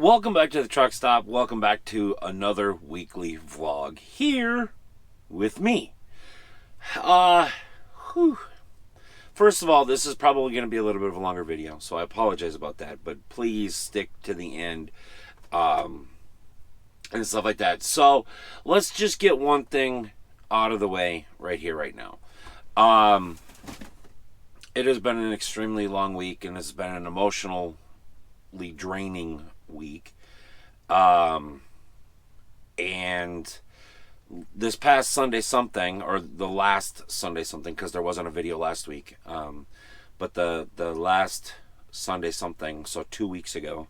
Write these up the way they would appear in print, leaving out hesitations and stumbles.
Welcome back to the Truckstop. Welcome back to another weekly vlog here with me. Uh, whew. First of all, this is probably going to be a little bit of a longer video, so I apologize about that, but please stick to the end and stuff like that. So let's just get one thing out of the way right here, right now. It has been an extremely long week, and it's been an emotionally draining week. And this past Sunday something, or the last Sunday something, because there wasn't a video last week, but the last Sunday something, so 2 weeks ago,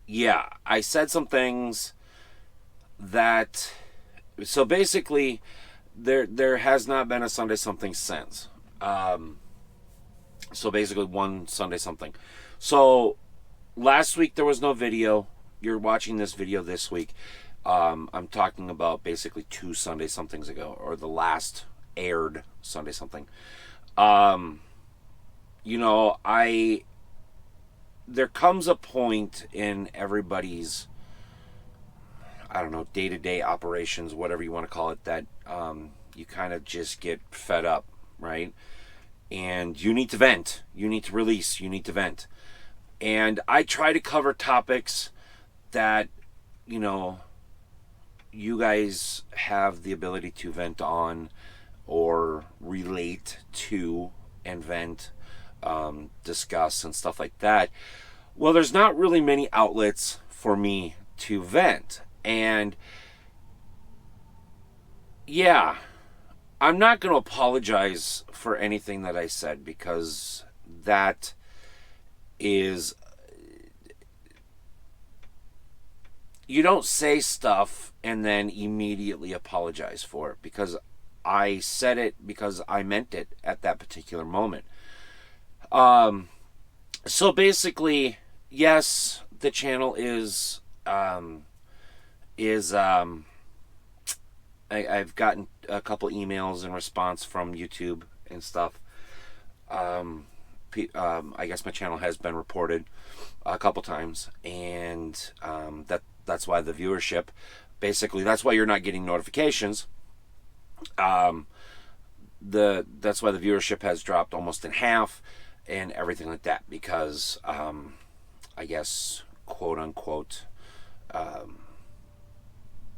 yeah, I said some things that, so basically, there has not been a Sunday something since. So basically one Sunday something. So last week there was no video. You're watching this video this week. I'm talking about basically 2 Sunday somethings ago, or the last aired Sunday something. There comes a point in everybody's, I don't know, day-to-day operations, whatever you want to call it, that you kind of just get fed up, right? And you need to vent. You need to release. You need to vent. And I try to cover topics that, you guys have the ability to vent on or relate to and vent, discuss and stuff like that. Well, there's not really many outlets for me to vent. And yeah, I'm not going to apologize for anything that I said, because that is, you don't say stuff and then immediately apologize for it, because I said it because I meant it at that particular moment. So basically, yes, the channel is I've gotten a couple emails in response from YouTube and stuff. I guess my channel has been reported a couple times, and that's why the viewership, basically, that's why you're not getting notifications. That's why the viewership has dropped almost in half and everything like that, because I guess, quote unquote,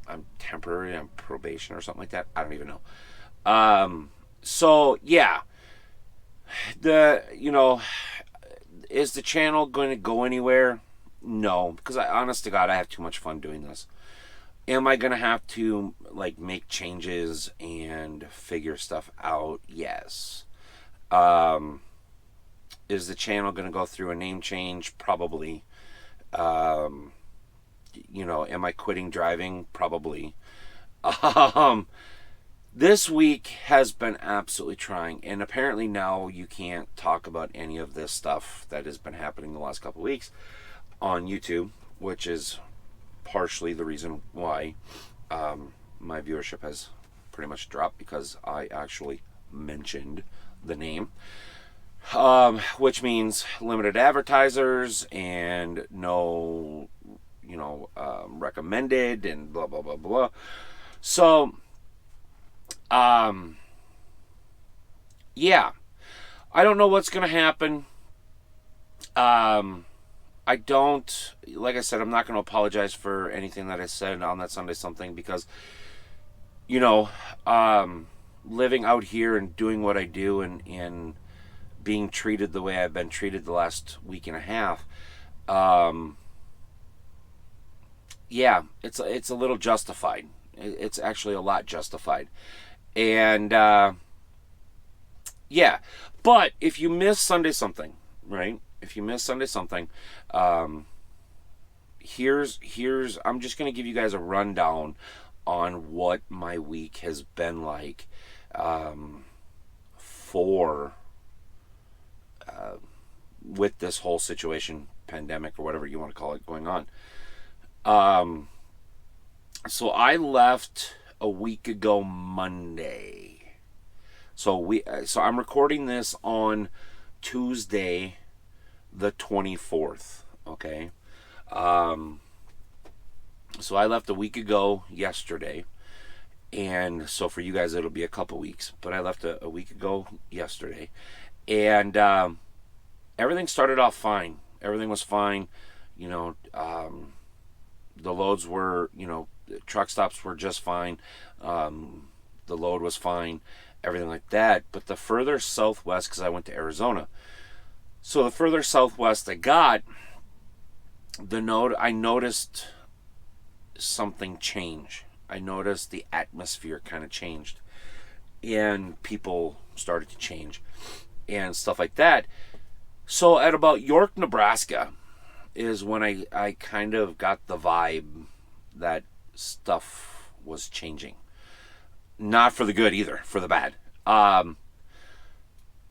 I'm temporary on probation or something like that. I don't even know. So yeah, is the channel going to go anywhere? No, because honest to God, I have too much fun doing this. Am I going to have to make changes and figure stuff out? Yes. Is the channel going to go through a name change? Probably. Am I quitting driving? Probably. This week has been absolutely trying, and apparently now you can't talk about any of this stuff that has been happening the last couple of weeks on YouTube, which is partially the reason why my viewership has pretty much dropped, because I actually mentioned the name. Which means limited advertisers and no, recommended and blah, blah, blah, blah. So, yeah, I don't know what's going to happen. I don't, like I said, I'm not going to apologize for anything that I said on that Sunday something, because, living out here and doing what I do and being treated the way I've been treated the last week and a half, yeah, it's a little justified. It's actually a lot justified. And, yeah, but if you miss Sunday something, right? If you miss Sunday something, here's I'm just going to give you guys a rundown on what my week has been like, with this whole situation, pandemic, or whatever you want to call it, going on. So I left a week ago Monday. So I'm recording this on Tuesday, the 24th. Okay. Um, so I left a week ago yesterday. And so for you guys, it'll be a couple weeks. But I left a week ago yesterday. And everything started off fine. Everything was fine. You know, the loads were, truck stops were just fine. The load was fine. Everything like that. But the further southwest, because I went to Arizona. So the further southwest I got, I noticed something change. I noticed the atmosphere kind of changed. And people started to change. And stuff like that. So at about York, Nebraska, is when I kind of got the vibe that stuff was changing. Not for the good either, for the bad.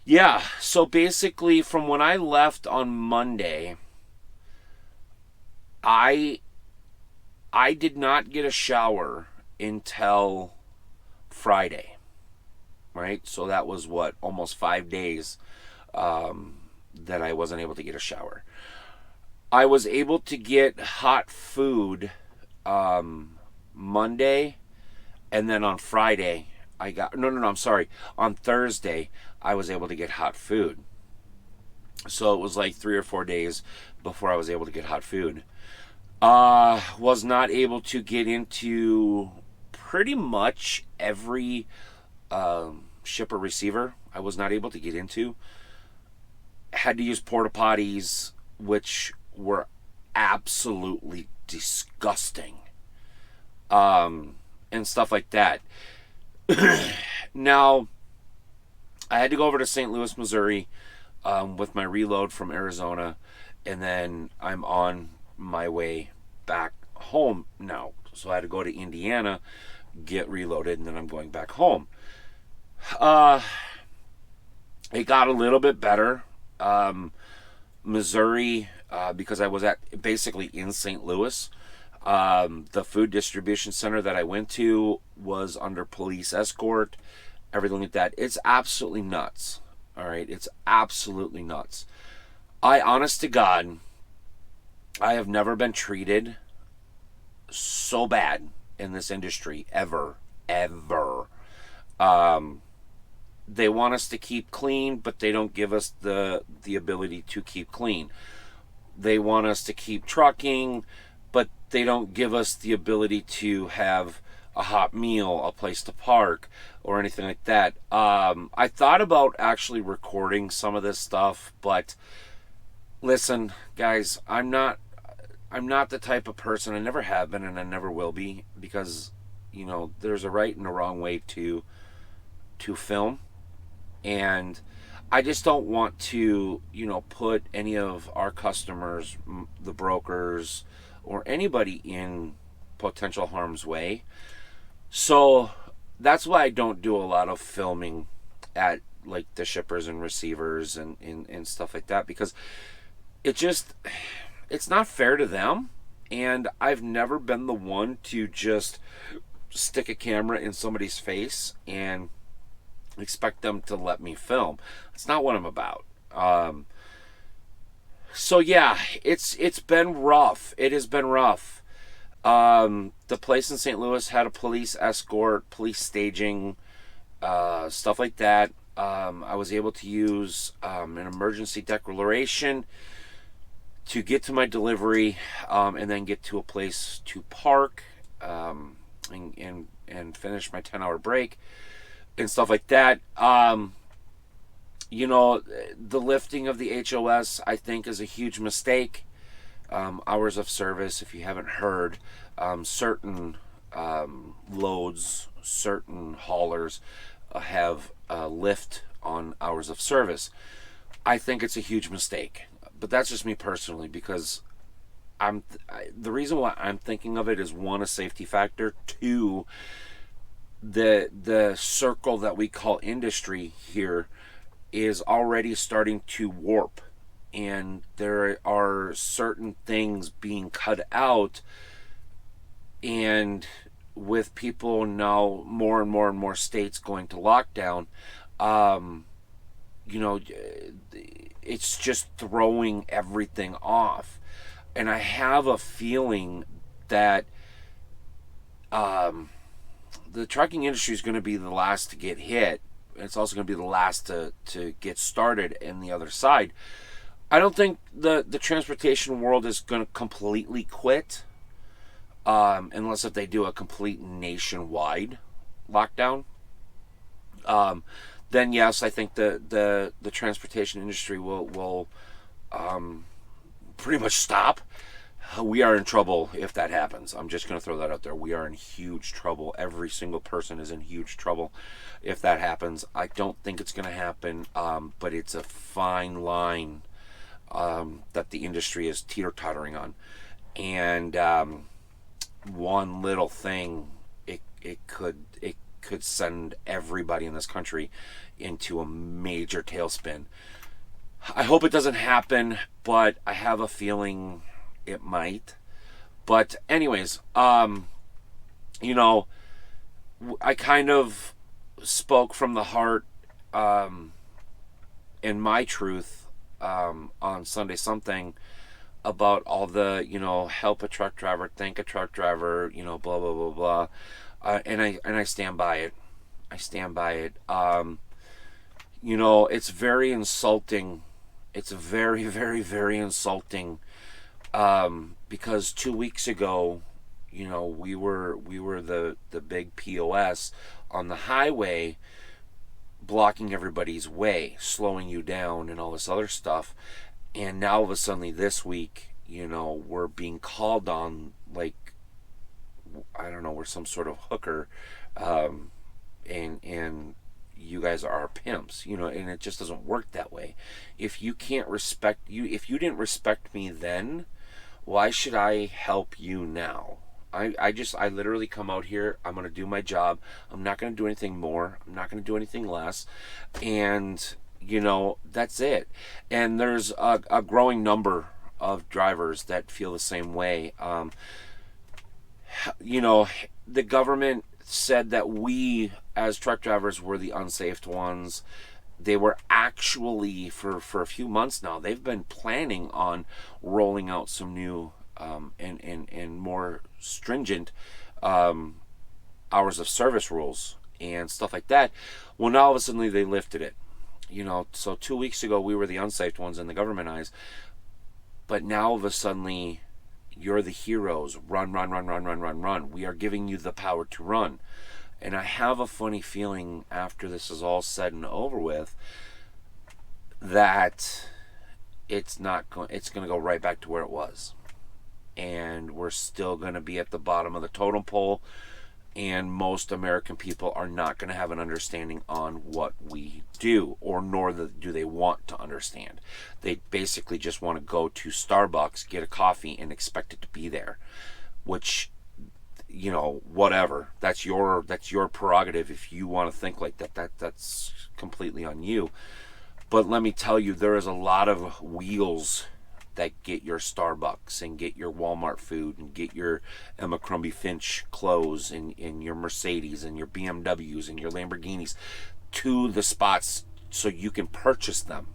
Yeah, so basically from when I left on Monday, I I did not get a shower until Friday, right? So that was what, almost 5 days that I wasn't able to get a shower. I was able to get hot food Monday, and then on Friday, I'm sorry. On Thursday, I was able to get hot food. So it was like 3 or 4 days before I was able to get hot food. Was not able to get into pretty much every shipper receiver. I was not able to get into. Had to use porta potties, which were absolutely disgusting, and stuff like that. Now, I had to go over to St. Louis, Missouri, with my reload from Arizona, and then I'm on my way back home now. So I had to go to Indiana, get reloaded, and then I'm going back home. It got a little bit better. Missouri, because I was basically in St. Louis. The food distribution center that I went to was under police escort, everything like that. It's absolutely nuts. All right, it's absolutely nuts. Honest to God, I have never been treated so bad in this industry ever, ever. They want us to keep clean, but they don't give us the ability to keep clean. They want us to keep trucking, but they don't give us the ability to have a hot meal, a place to park, or anything like that. I thought about actually recording some of this stuff, but listen, guys, I'm not the type of person. I never have been, and I never will be, because there's a right and a wrong way to film, and I just don't want to put any of our customers, the brokers, or anybody in potential harm's way. So that's why I don't do a lot of filming at like the shippers and receivers and stuff like that, because it's not fair to them. And I've never been the one to just stick a camera in somebody's face and expect them to let me film. It's not what I'm about. So yeah, it's been rough. It has been rough. The place in St. Louis had a police escort, police staging, stuff like that. I was able to use an emergency declaration to get to my delivery, and then get to a place to park, and finish my 10-hour break and stuff like that. The lifting of the HOS, I think, is a huge mistake. Hours of service, if you haven't heard, certain loads, certain haulers have a lift on hours of service. I think it's a huge mistake. But that's just me personally, because the reason why I'm thinking of it is, one, a safety factor, two, the circle that we call industry here is already starting to warp, and there are certain things being cut out, and with people now, more and more and more states going to lockdown, you know, it's just throwing everything off. And I have a feeling that um, the trucking industry is going to be the last to get hit. It's also going to be the last to get started in the other side. I don't think the transportation world is going to completely quit, unless if they do a complete nationwide lockdown. Um, then yes, I think the transportation industry will pretty much stop. We are in trouble if that happens. I'm just going to throw that out there. We are in huge trouble. Every single person is in huge trouble if that happens. I don't think it's going to happen, but it's a fine line that the industry is teeter-tottering on. And one little thing, it could send everybody in this country into a major tailspin. I hope it doesn't happen, but I have a feeling it might. But anyways, you know, I kind of spoke from the heart in my truth on Sunday something about all the, help a truck driver, thank a truck driver, blah blah blah blah, and I stand by it. I stand by it. It's very insulting. It's very very very insulting, because 2 weeks ago, we were the big POS on the highway, blocking everybody's way, slowing you down, and all this other stuff. And now, all of a sudden, this week, we're being called on like, I don't know, we're some sort of hooker, and you guys are our pimps, and it just doesn't work that way. If you can't respect you, if you didn't respect me then, why should I help you now? I literally come out here. I'm going to do my job. I'm not going to do anything more. I'm not going to do anything less. And, that's it. And there's a growing number of drivers that feel the same way. The government said that we, as truck drivers, were the unsafe ones. They were actually, for a few months now, they've been planning on rolling out some new and more stringent hours of service rules and stuff like that. Well, now all of a sudden they lifted it. So 2 weeks ago we were the unsafe ones in the government eyes, but now all of a sudden you're the heroes. Run, run, run, run, run, run, run. We are giving you the power to run. And I have a funny feeling after this is all said and over with that it's going to go right back to where it was. And we're still going to be at the bottom of the totem pole, and most American people are not going to have an understanding on what we do, or nor do they want to understand. They basically just want to go to Starbucks, get a coffee, and expect it to be there, which, whatever. That's your prerogative. If you want to think like that's completely on you. But let me tell you, there is a lot of wheels that get your Starbucks and get your Walmart food and get your Emma Crumby Finch clothes and your Mercedes and your BMWs and your Lamborghinis to the spots so you can purchase them,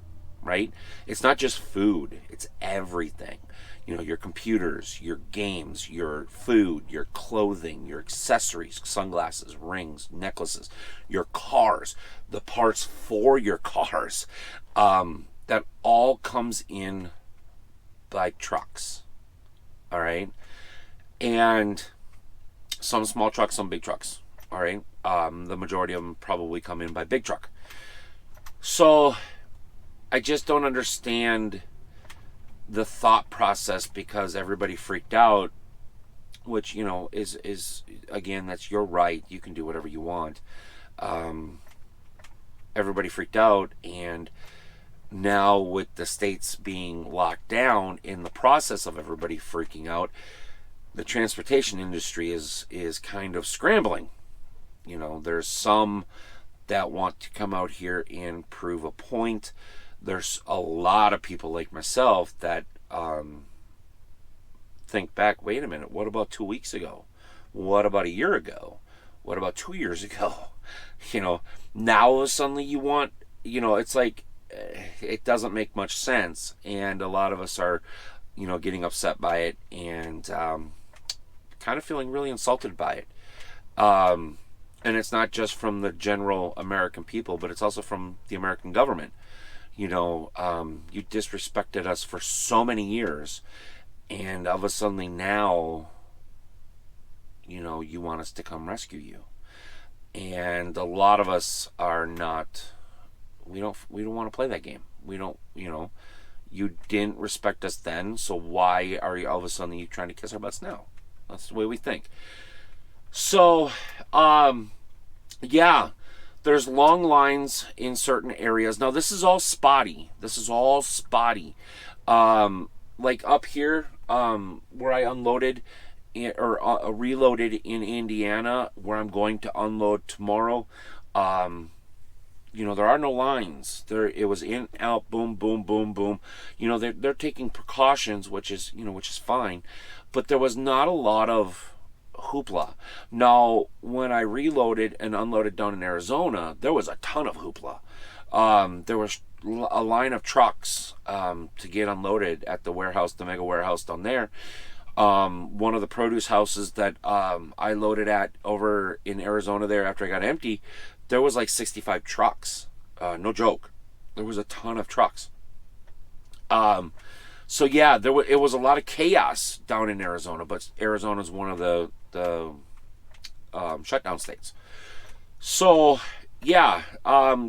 right? It's not just food, it's everything. Your computers, your games, your food, your clothing, your accessories, sunglasses, rings, necklaces, your cars, the parts for your cars, that all comes in by trucks. All right. And some small trucks, some big trucks. All right. The majority of them probably come in by big truck. So I just don't understand the thought process, because everybody freaked out, which, is again, that's your right. You can do whatever you want. Everybody freaked out, and now with the states being locked down, in the process of everybody freaking out, the transportation industry is kind of scrambling. There's some that want to come out here and prove a point. There's a lot of people like myself that think back, wait a minute, what about 2 weeks ago? What about a year ago? What about 2 years ago? Now all of a sudden you want, it's like, it doesn't make much sense, and a lot of us are, getting upset by it, and kind of feeling really insulted by it. And it's not just from the general American people, but it's also from the American government. You disrespected us for so many years, and all of a sudden now, you want us to come rescue you. And a lot of us are not. We don't want to play that game. We don't. You didn't respect us then, so why are you all of a sudden you trying to kiss our butts now? That's the way we think. So, yeah, there's long lines in certain areas. Now, this is all spotty. Like up here, where I unloaded or reloaded in Indiana, where I'm going to unload tomorrow. There are no lines. It was in, out, boom, boom, boom, boom. They're taking precautions, which is fine, but there was not a lot of hoopla. Now, when I reloaded and unloaded down in Arizona, there was a ton of hoopla. There was a line of trucks to get unloaded at the warehouse, the mega warehouse down there. One of the produce houses that I loaded at over in Arizona there after I got empty, there was like 65 trucks. No joke. There was a ton of trucks. So yeah, it was a lot of chaos down in Arizona, but Arizona is one of the shutdown states. So yeah,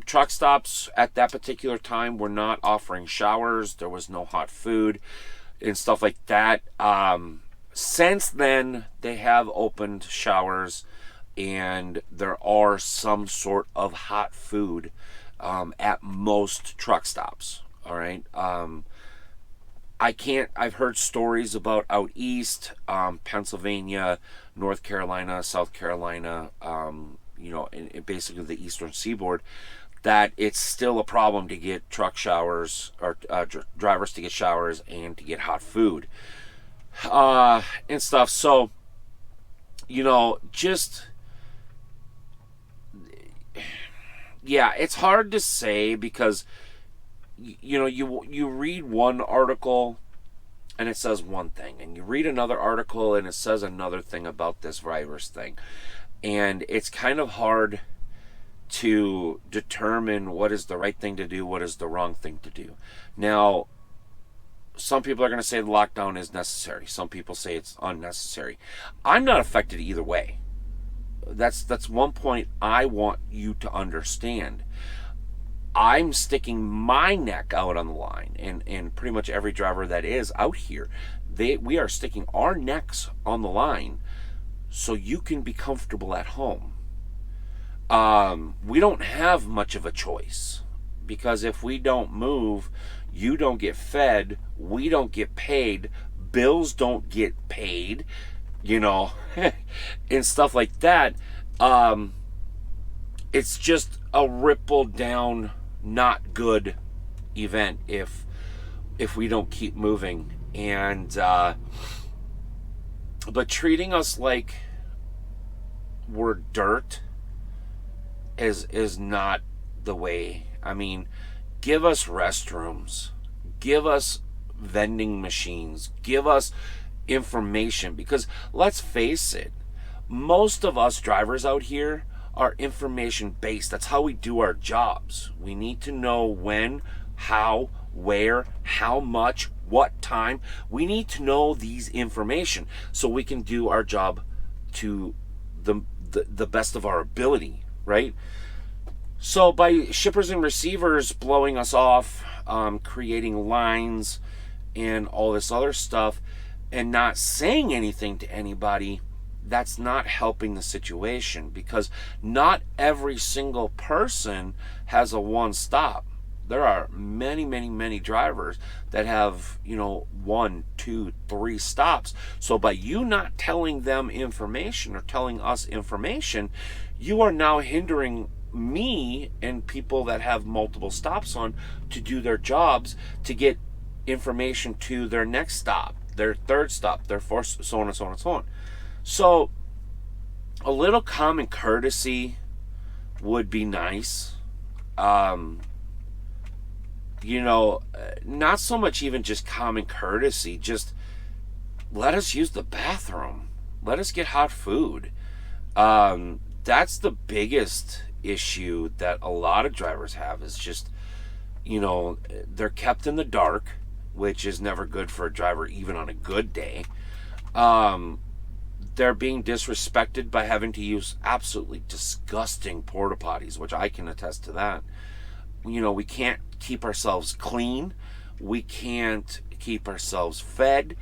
truck stops at that particular time were not offering showers. There was no hot food and stuff like that. Since then, they have opened showers, and there are some sort of hot food at most truck stops. All right. I've heard stories about out east, Pennsylvania, North Carolina, South Carolina, in basically the eastern seaboard, that it's still a problem to get truck showers or drivers to get showers and to get hot food and stuff. So, just, yeah, it's hard to say because you read one article and it says one thing, and you read another article and it says another thing about this virus thing, and it's kind of hard to determine what is the right thing to do, what is the wrong thing to do. Now, some people are going to say the lockdown is necessary. Some people say it's unnecessary. I'm not affected either way. That's one point I want you to understand. I'm sticking my neck out on the line, and pretty much every driver that is out here, we are sticking our necks on the line so you can be comfortable at home. We don't have much of a choice, because if we don't move, you don't get fed, we don't get paid, bills don't get paid, and stuff like that. It's just a ripple down, not good event if we don't keep moving. And but treating us like we're dirt is not the way. I mean, give us restrooms, give us vending machines, give us information, because let's face it, most of us drivers out here are information based. That's how we do our jobs. We need to know when, how, where, how much, what time. We need to know these information so we can do our job to the best of our ability, right? So by shippers and receivers blowing us off, creating lines and all this other stuff, and not saying anything to anybody, that's not helping the situation, because not every single person has a one stop. There are many, many, many drivers that have, 1, 2, 3 stops. So by you not telling them information or telling us information, you are now hindering me and people that have multiple stops on to do their jobs, to get information to their next stop, their third stop, their fourth, so on and so on and so on. So a little common courtesy would be nice. not so much even just common courtesy, just let us use the bathroom. Let us get hot food. That's the biggest issue that a lot of drivers have is just, they're kept in the dark, which is never good for a driver, even on a good day. Um, they're being disrespected by having to use absolutely disgusting porta potties, which I can attest to that. We can't keep ourselves clean. We can't keep ourselves fed.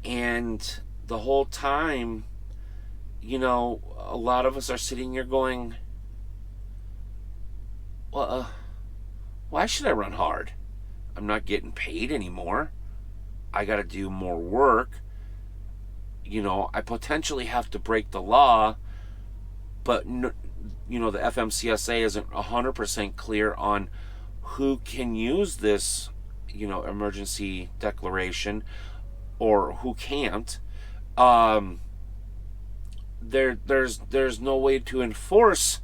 And the whole time, a lot of us are sitting here going, well, why should I run hard? I'm not getting paid anymore. I got to do more work. I potentially have to break the law, but the FMCSA isn't 100% clear on who can use this, emergency declaration or who can't. There's no way to enforce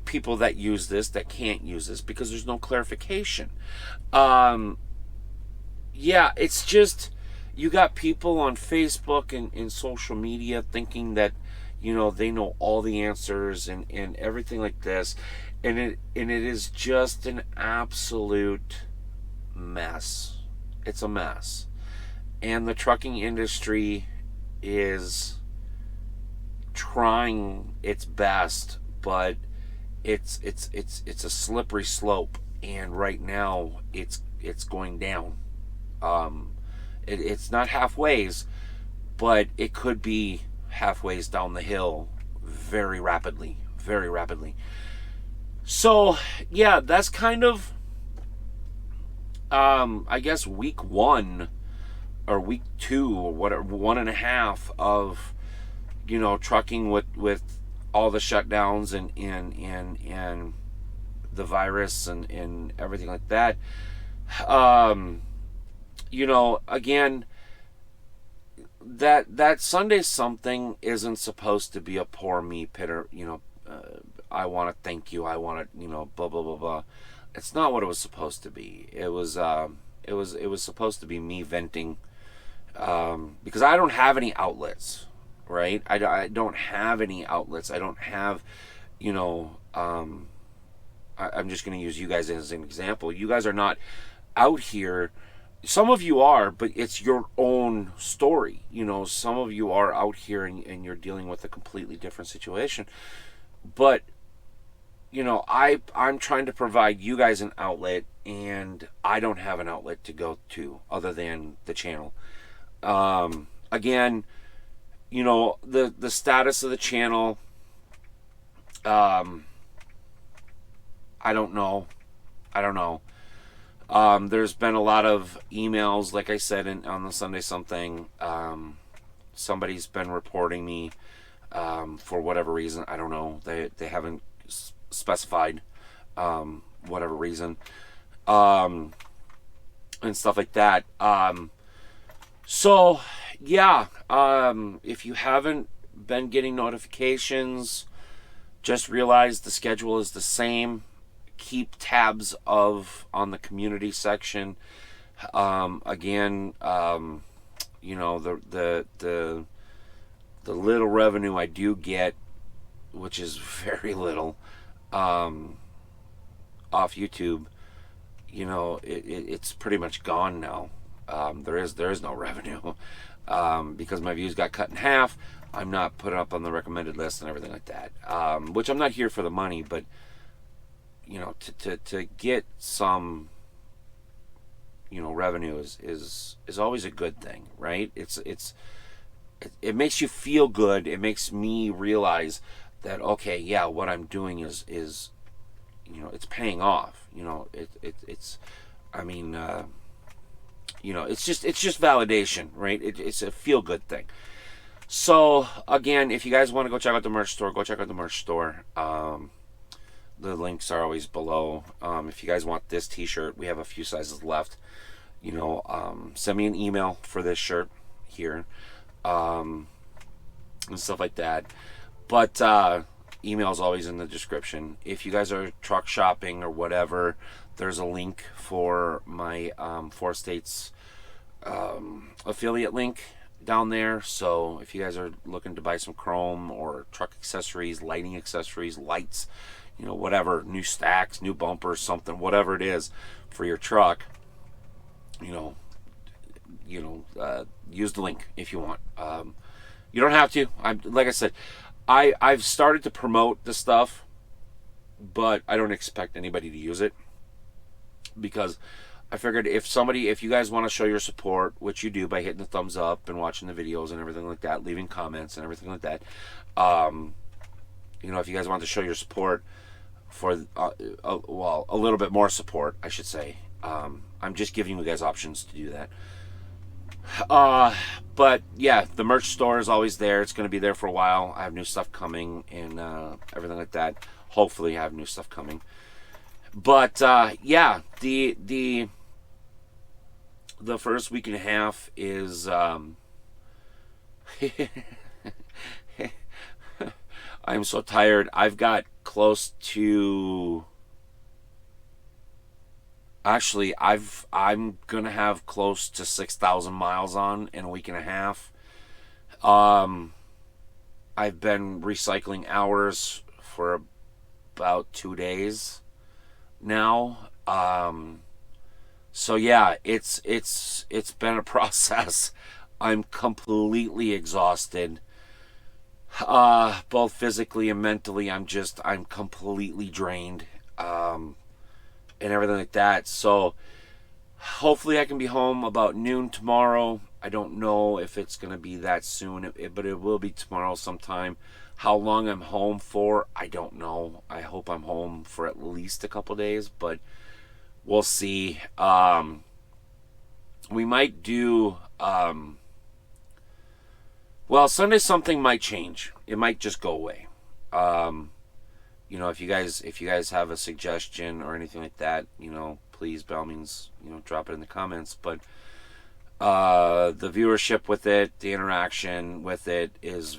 people that use this, that can't use this, because there's no clarification. Yeah, it's just, you got people on Facebook and social media thinking that, they know all the answers and everything like this. And it is just an absolute mess. It's a mess. And the trucking industry is trying its best, but it's a slippery slope, and right now it's going down. It's not halfways, but it could be halfways down the hill very rapidly, very rapidly. So yeah, that's kind of I guess week one or week two or whatever, 1.5 of trucking with all the shutdowns and the virus and everything like that. Again, that Sunday something isn't supposed to be a poor me pitter. I want to thank you. I want to blah blah blah blah. It's not what it was supposed to be. It was supposed to be me venting, because I don't have any outlets, right? I don't have any outlets. I don't have, I'm just going to use you guys as an example. You guys are not out here. Some of you are, but it's your own story. Some of you are out here and you're dealing with a completely different situation. But, I'm trying to provide you guys an outlet, and I don't have an outlet to go to other than the channel. Again, the status of the channel, I don't know. There's been a lot of emails, like I said, on the Sunday something. Somebody's been reporting me for whatever reason. I don't know. They haven't specified whatever reason, and stuff like that. So yeah, if you haven't been getting notifications, just realize the schedule is the same. Keep tabs on the community section. Again, the little revenue I do get, which is very little, off YouTube, it's pretty much gone now. There is no revenue, because my views got cut in half. I'm not put up on the recommended list and everything like that. Which I'm not here for the money, but to get some revenue is always a good thing, right? It makes you feel good. It makes me realize that, okay, yeah, what I'm doing is it's paying off. It's just validation, right? It's a feel good thing. So again, if you guys want to go check out the merch store, go check out the merch store. The links are always below. If you guys want this t-shirt, we have a few sizes left. Send me an email for this shirt here, and stuff like that. But email is always in the description. If you guys are truck shopping or whatever, there's a link for my Four States affiliate link down there. So if you guys are looking to buy some chrome or truck accessories, lighting accessories, lights, whatever, new stacks, new bumpers, something, whatever it is for your truck, use the link if you want. You don't have to. Like I said, I've started to promote the stuff, but I don't expect anybody to use it, because I figured if you guys want to show your support, which you do by hitting the thumbs up and watching the videos and everything like that, leaving comments and everything like that, if you guys want to show your support for, a little bit more support, I should say, I'm just giving you guys options to do that. But yeah, the merch store is always there. It's going to be there for a while. I have new stuff coming and everything like that. Hopefully I have new stuff coming. But yeah, the first week and a half is I'm so tired. I've got close to, actually, I'm gonna have close to 6,000 miles on in a week and a half. I've been recycling hours for about 2 days now. So yeah, it's been a process. I'm completely exhausted, both physically and mentally. I'm completely drained, and everything like that. So hopefully I can be home about noon tomorrow. I don't know if it's going to be that soon, but it will be tomorrow sometime. How long I'm home for, I don't know. I hope I'm home for at least a couple days, but we'll see. We might do, Sunday something might change. It might just go away. If you guys have a suggestion or anything like that, please, by all means, drop it in the comments. But the viewership with it, the interaction with it it's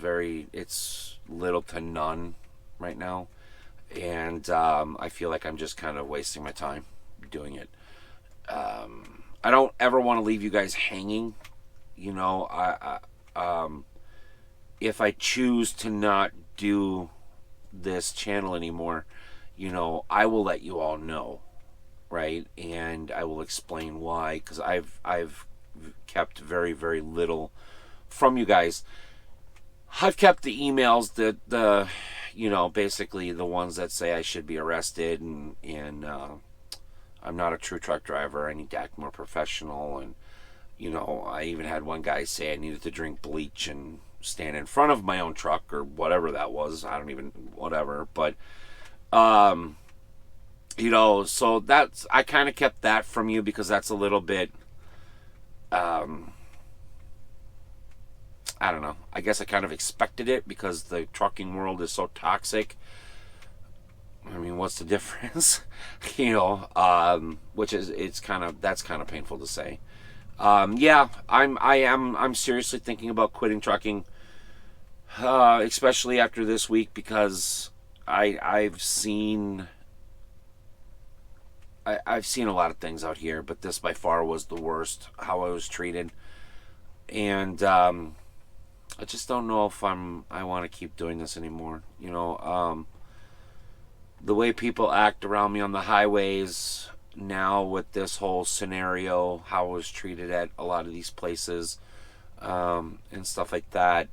little to none right now, and I feel like I'm just kind of wasting my time doing it. I don't ever want to leave you guys hanging. If I choose to not do this channel anymore, I will let you all know, right? And I will explain why, because I've kept very, very little from you guys. I've kept the emails that basically the ones that say I should be arrested and I'm not a true truck driver. I need to act more professional. And I even had one guy say I needed to drink bleach and stand in front of my own truck or whatever that was. I don't even, whatever. But so that's, I kind of kept that from you because that's a little bit, I don't know. I guess I kind of expected it because the trucking world is so toxic. I mean, what's the difference? Which is, that's kind of painful to say. Yeah, I'm seriously thinking about quitting trucking, especially after this week, because I've seen a lot of things out here, but this by far was the worst, how I was treated. And I just don't know if I want to keep doing this anymore. The way people act around me on the highways now with this whole scenario, how I was treated at a lot of these places, and stuff like that.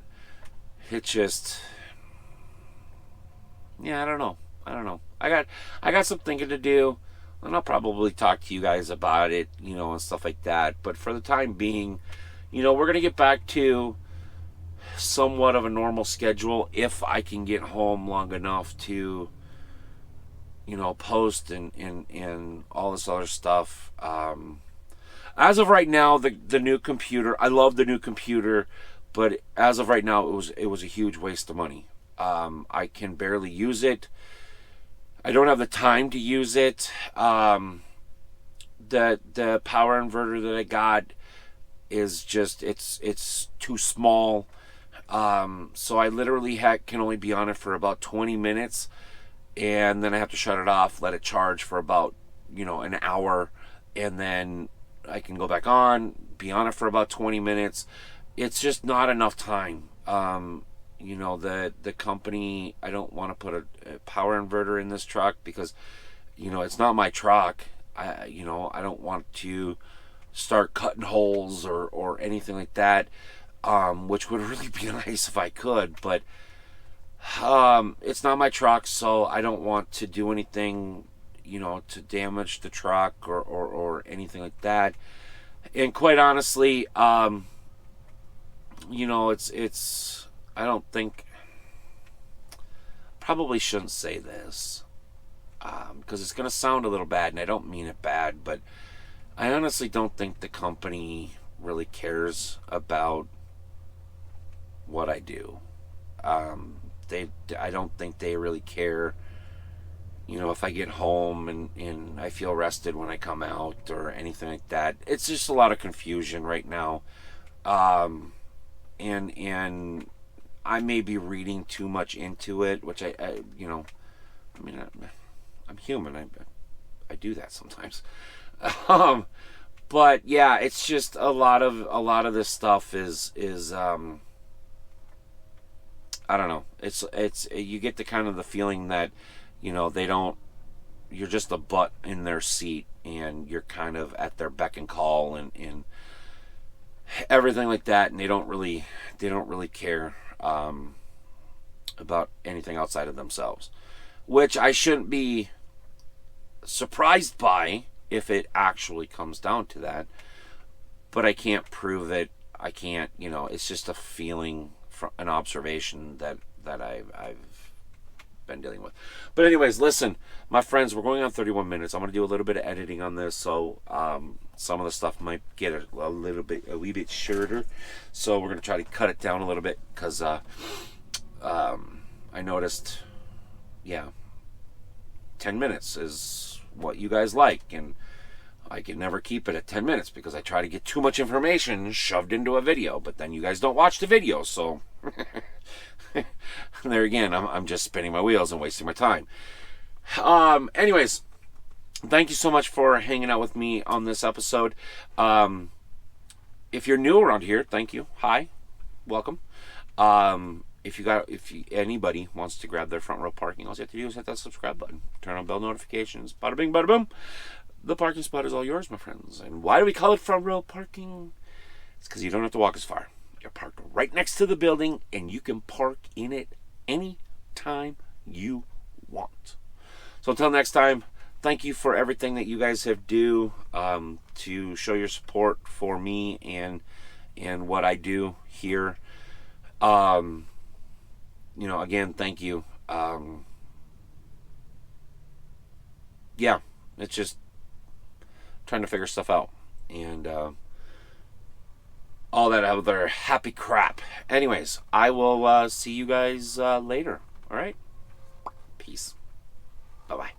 It just, yeah, I don't know. I got some thinking to do, and I'll probably talk to you guys about it, and stuff like that. But for the time being, we're gonna get back to somewhat of a normal schedule if I can get home long enough to post and all this other stuff. As of right now, the new computer, I love the new computer, but as of right now, it was a huge waste of money. I can barely use it. I don't have the time to use it. The power inverter that I got is just, it's too small. So I literally can only be on it for about 20 minutes, and then I have to shut it off, let it charge for about, an hour, and then I can go back on, be on it for about 20 minutes. It's just not enough time. The company, I don't want to put a power inverter in this truck because, it's not my truck. I don't want to start cutting holes or anything like that, which would really be nice if I could, but it's not my truck, so I don't want to do anything, to damage the truck or anything like that. And quite honestly, it's I don't think, probably shouldn't say this, because it's going to sound a little bad, and I don't mean it bad, but I honestly don't think the company really cares about what I do. I don't think they really care, if I get home and I feel rested when I come out or anything like that. It's just a lot of confusion right now. And I may be reading too much into it, which I'm human. I do that sometimes. But yeah, it's just a lot of this stuff is I don't know. It's you get the kind of the feeling that, they don't. You're just a butt in their seat, and you're kind of at their beck and call, and everything like that, and they don't really care about anything outside of themselves, which I shouldn't be surprised by if it actually comes down to that. But I can't prove it. I can't. It's just a feeling, an observation that I've been dealing with. But anyways, listen, my friends, we're going on 31 minutes. I'm going to do a little bit of editing on this, so some of the stuff might get a wee bit shorter. So we're going to try to cut it down a little bit because I noticed, 10 minutes is what you guys like, and I can never keep it at 10 minutes because I try to get too much information shoved into a video, but then you guys don't watch the video, so there again, I'm just spinning my wheels and wasting my time. Anyways, thank you so much for hanging out with me on this episode. If you're new around here, thank you. Hi, welcome. If anybody wants to grab their front row parking, all you have to do is hit that subscribe button, turn on bell notifications, bada bing, bada boom. The parking spot is all yours, my friends. And why do we call it front row parking? It's because you don't have to walk as far. You're parked right next to the building, and you can park in it any time you want. So until next time, thank you for everything that you guys have do to show your support for me and what I do here. Again, thank you. It's just trying to figure stuff out and all that other happy crap. Anyways, I will see you guys later. All right? Peace. Bye-bye.